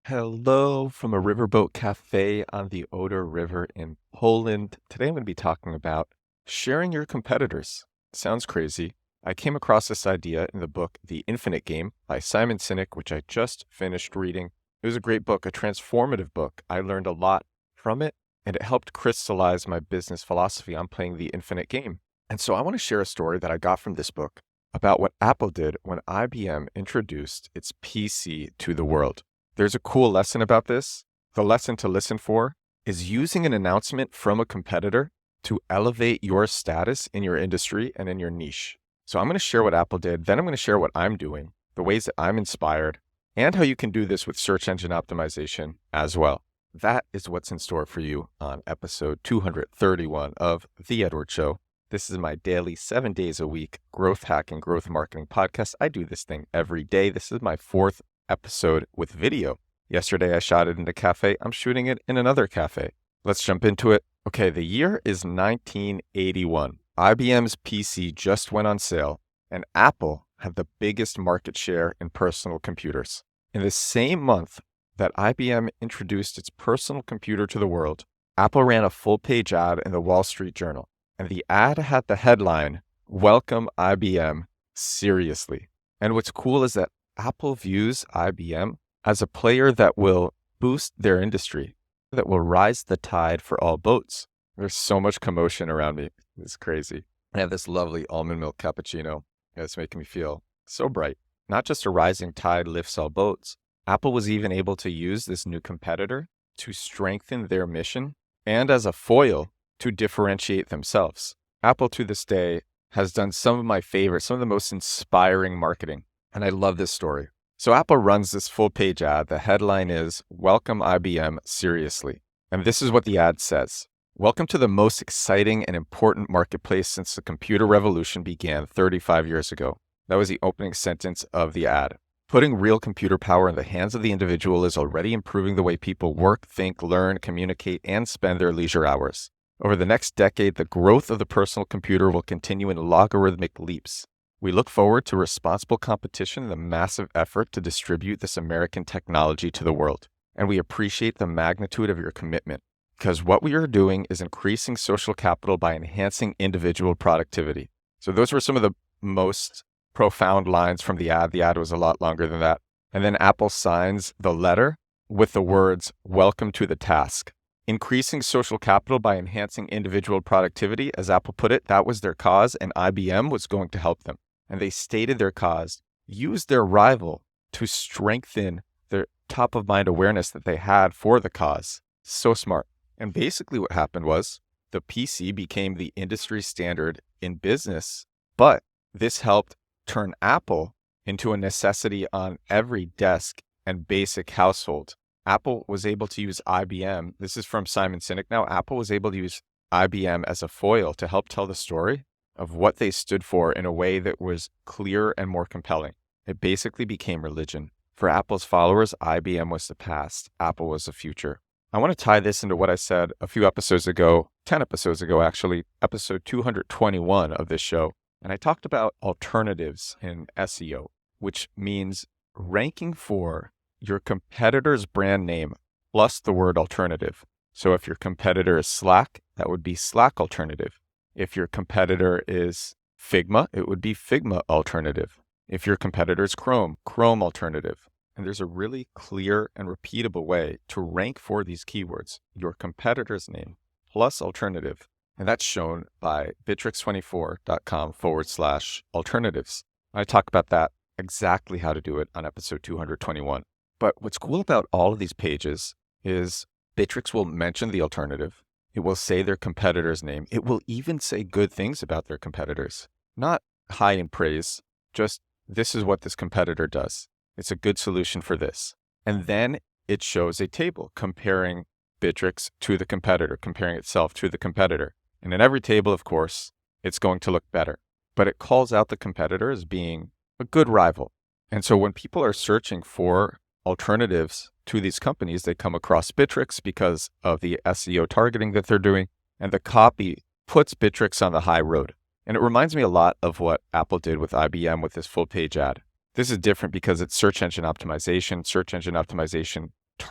Hello from a riverboat cafe on the Oder River in Poland. Today I'm going to be talking about sharing your competitors. Sounds crazy. I came across this idea in the book The Infinite Game by Simon Sinek, which I just finished reading. It was a great book, a transformative book. I learned a lot from it, and it helped crystallize my business philosophy on playing the infinite game. And so I want to share a story that I got from this book about what Apple did when IBM introduced its PC to the world. There's a cool lesson about this. The lesson to listen for is using an announcement from a competitor to elevate your status in your industry and in your niche. So I'm going to share what Apple did, then I'm going to share what I'm doing, the ways that I'm inspired, and how you can do this with search engine optimization as well. That is what's in store for you on episode 231 of The Edward Show. This is my daily 7 days a week growth hack and growth marketing podcast. I do this thing every day. This is my fourth episode with video. Yesterday I shot it in a cafe. I'm shooting it in another cafe. Let's jump into it. Okay, the year is 1981. IBM's PC just went on sale, and Apple had the biggest market share in personal computers. In the same month that IBM introduced its personal computer to the world, Apple ran a full-page ad in the Wall Street Journal, and the ad had the headline, "Welcome IBM, seriously." And what's cool is that Apple views IBM as a player that will boost their industry, that will rise the tide for all boats. There's so much commotion around me. It's crazy. I have this lovely almond milk cappuccino. It's making me feel so bright. Not just a rising tide lifts all boats. Apple was even able to use this new competitor to strengthen their mission and as a foil to differentiate themselves. Apple to this day has done some of my favorites, some of the most inspiring marketing. And I love this story. So Apple runs this full page ad. The headline is, "Welcome IBM, seriously." And this is what the ad says. "Welcome to the most exciting and important marketplace since the computer revolution began 35 years ago." That was the opening sentence of the ad. Putting real computer power in the hands of the individual is already improving the way people work, think, learn, communicate, and spend their leisure hours. Over the next decade, the growth of the personal computer will continue in logarithmic leaps. We look forward to responsible competition and the massive effort to distribute this American technology to the world. And we appreciate the magnitude of your commitment, because what we are doing is increasing social capital by enhancing individual productivity. So those were some of the most profound lines from the ad. The ad was a lot longer than that. And then Apple signs the letter with the words, "Welcome to the task." Increasing social capital by enhancing individual productivity, as Apple put it, that was their cause, and IBM was going to help them. And they stated their cause, used their rival to strengthen their top-of-mind awareness that they had for the cause. So smart. And basically what happened was the PC became the industry standard in business, but this helped turn Apple into a necessity on every desk and basic household. Apple was able to use IBM. This is from Simon Sinek now. Apple was able to use IBM as a foil to help tell the story of what they stood for in a way that was clearer and more compelling. It basically became religion. For Apple's followers, IBM was the past. Apple was the future. I want to tie this into what I said a few episodes ago, 10 episodes ago, actually, episode 221 of this show. And I talked about alternatives in SEO, which means ranking for your competitor's brand name plus the word alternative. So if your competitor is Slack, that would be Slack alternative. If your competitor is Figma, it would be Figma alternative. If your competitor is Chrome, Chrome alternative. And there's a really clear and repeatable way to rank for these keywords, your competitor's name plus alternative. And that's shown by bittrex24.com/alternatives. I talk about that, exactly how to do it on episode 221. But what's cool about all of these pages is Bittrex will mention the alternative. It will say their competitor's name. It will even say good things about their competitors. Not high in praise, just this is what this competitor does. It's a good solution for this. And then it shows a table comparing Bittrex to the competitor, comparing itself to the competitor. And in every table, of course, it's going to look better. But it calls out the competitor as being a good rival. And so when people are searching for alternatives to these companies, they come across Bittrex because of the SEO targeting that they're doing, and the copy puts Bittrex on the high road. And it reminds me a lot of what Apple did with IBM with this full page ad. This is different because it's search engine optimization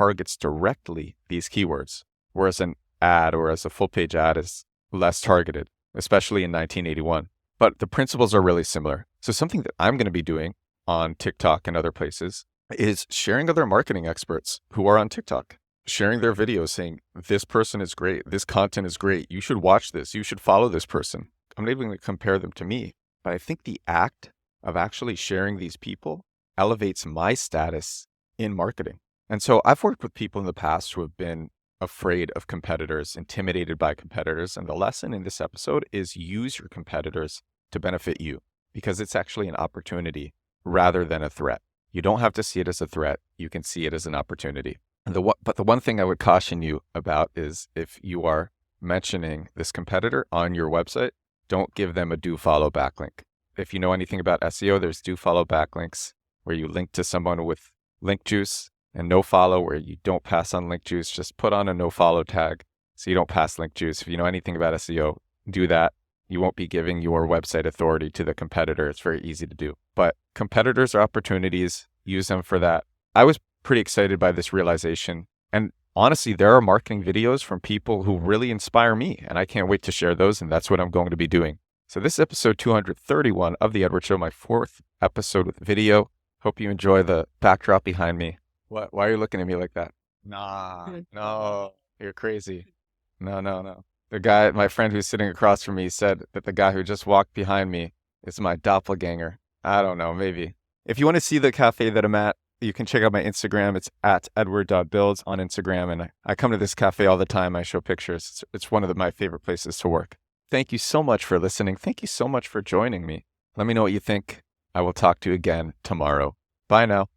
targets directly these keywords, whereas an ad or as a full page ad is less targeted, especially in 1981. But the principles are really similar. So something that I'm going to be doing on TikTok and other places is sharing other marketing experts who are on TikTok, sharing their videos saying, this person is great, this content is great, you should watch this, you should follow this person. I'm not even going to compare them to me, but I think the act of actually sharing these people elevates my status in marketing. And so I've worked with people in the past who have been afraid of competitors, intimidated by competitors. And the lesson in this episode is use your competitors to benefit you, because it's actually an opportunity rather than a threat. You don't have to see it as a threat. You can see it as an opportunity. But the one thing I would caution you about is if you are mentioning this competitor on your website, don't give them a do follow backlink. If you know anything about SEO, there's do follow backlinks where you link to someone with link juice, and no follow where you don't pass on link juice. Just put on a no follow tag so you don't pass link juice. If you know anything about SEO, do that. You won't be giving your website authority to the competitor. It's very easy to do. But competitors are opportunities. Use them for that. I was pretty excited by this realization. And honestly, there are marketing videos from people who really inspire me, and I can't wait to share those, and that's what I'm going to be doing. So this is episode 231 of The Edward Show, my 4th episode with video. Hope you enjoy the backdrop behind me. What? Why are you looking at me like that? Nah, no, you're crazy. No. The guy, my friend who's sitting across from me, said that the guy who just walked behind me is my doppelganger. I don't know, maybe. If you want to see the cafe that I'm at, you can check out my Instagram. It's at edward.builds on Instagram. And I come to this cafe all the time. I show pictures. It's one of my favorite places to work. Thank you so much for listening. Thank you so much for joining me. Let me know what you think. I will talk to you again tomorrow. Bye now.